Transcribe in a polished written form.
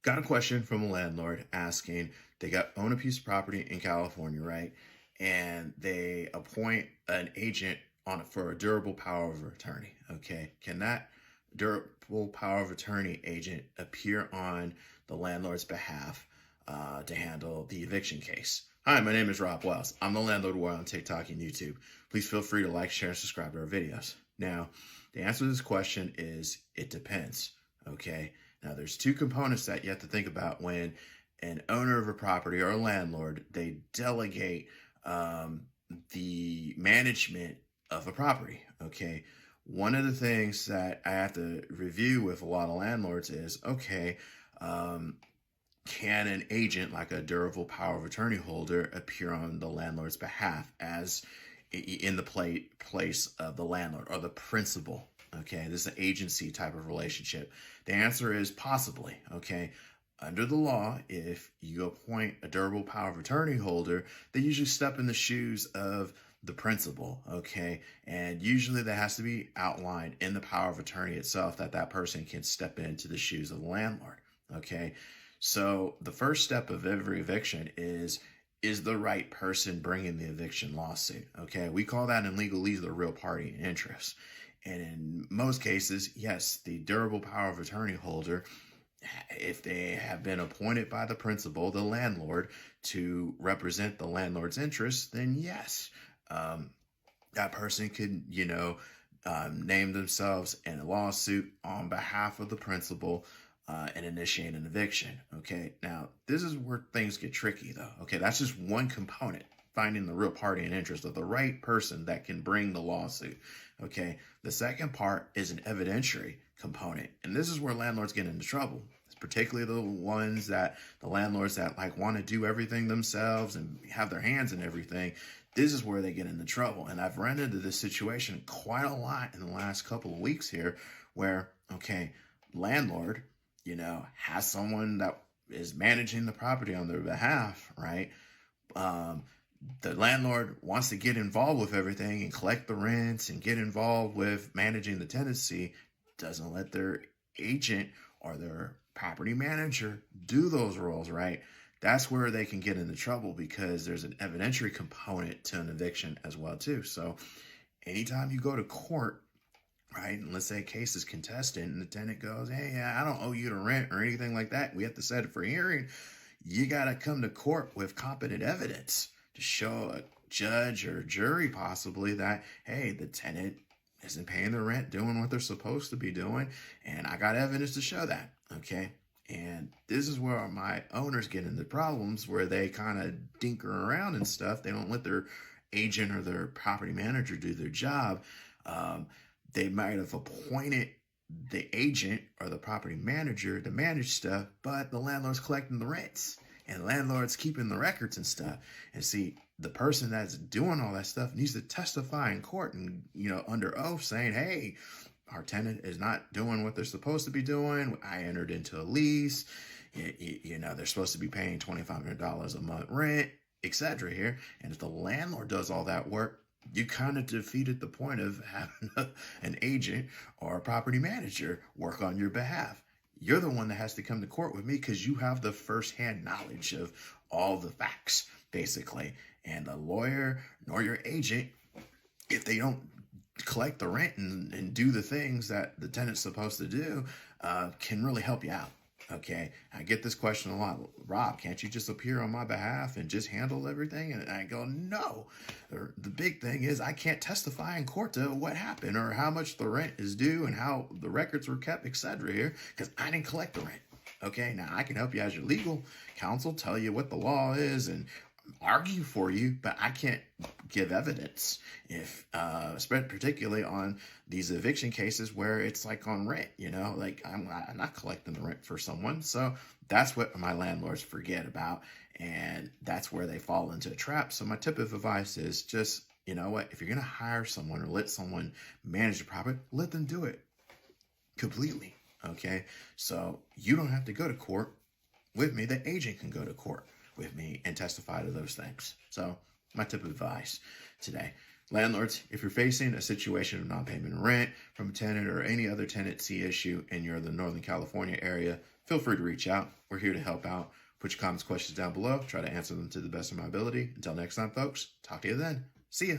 Got a question from a landlord asking, they own a piece of property in California, right? And they appoint an agent on it for a durable power of attorney. Okay. Can that durable power of attorney agent appear on the landlord's behalf to handle the eviction case? Hi, my name is Rob Wells. I'm the Landlord War on TikTok and YouTube. Please feel free to like, share, and subscribe to our videos. Now, the answer to this question is it depends. Okay. Now, there's two components that you have to think about when an owner of a property or a landlord, they delegate the management of a property, okay? One of the things that I have to review with a lot of landlords is, okay, can an agent like a durable power of attorney holder appear on the landlord's behalf as in the place of the landlord or the principal? Okay, this is an agency type of relationship. The answer is possibly. Okay, under the law, if you appoint a durable power of attorney holder, they usually step in the shoes of the principal. Okay, and usually that has to be outlined in the power of attorney itself that that person can step into the shoes of the landlord. Okay, so the first step of every eviction is the right person bringing the eviction lawsuit? Okay, we call that in legalese the real party in interest. And in most cases, yes, the durable power of attorney holder, if they have been appointed by the principal, the landlord, to represent the landlord's interests, then yes, that person could, name themselves in a lawsuit on behalf of the principal and initiate an eviction. Okay, now this is where things get tricky though. Okay, that's just one component, finding the real party in interest of the right person that can bring the lawsuit. Okay, the second part is an evidentiary component, and this is where landlords get into trouble. It's particularly the landlords that like want to do everything themselves and have their hands in everything. This is where they get into trouble, and I've run into this situation quite a lot in the last couple of weeks here, where okay, landlord, has someone that is managing the property on their behalf, right? The landlord wants to get involved with everything and collect the rents and get involved with managing the tenancy, doesn't let their agent or their property manager do those roles, right? That's where they can get into trouble because there's an evidentiary component to an eviction as well too. So anytime you go to court, right, and let's say a case is contested and the tenant goes, hey, I don't owe you the rent or anything like that, we have to set it for hearing, you got to come to court with competent evidence to show a judge or jury possibly that, hey, the tenant isn't paying the rent, doing what they're supposed to be doing, and I got evidence to show that, okay? And this is where my owners get into problems where they kind of dinker around and stuff. They don't let their agent or their property manager do their job. They might have appointed the agent or the property manager to manage stuff, but the landlord's collecting the rents and the landlord's keeping the records and stuff. And see, the person that's doing all that stuff needs to testify in court and, under oath saying, hey, our tenant is not doing what they're supposed to be doing. I entered into a lease. They're supposed to be paying $2,500 a month rent, etc. here. And if the landlord does all that work, you kind of defeated the point of having an agent or a property manager work on your behalf. You're the one that has to come to court with me because you have the firsthand knowledge of all the facts, basically. And the lawyer nor your agent, if they don't collect the rent and do the things that the tenant's supposed to do, can really help you out. Okay, I get this question a lot. Rob, can't you just appear on my behalf and just handle everything? And I go, no. The big thing is I can't testify in court to what happened or how much the rent is due and how the records were kept, etc. here, because I didn't collect the rent. Okay, now I can help you as your legal counsel, tell you what the law is and argue for you, but I can't give evidence if particularly on these eviction cases where it's like on rent, like I'm not collecting the rent for someone. So that's what my landlords forget about, and that's where they fall into a trap. So my tip of advice is just, if you're going to hire someone or let someone manage the property, let them do it completely. Okay, so you don't have to go to court with me. The agent can go to court with me and testify to those things. So my tip of advice today. Landlords, if you're facing a situation of non-payment of rent from a tenant or any other tenancy issue and you're in the Northern California area, feel free to reach out. We're here to help out. Put your comments, questions down below. Try to answer them to the best of my ability. Until next time, folks, talk to you then. See ya.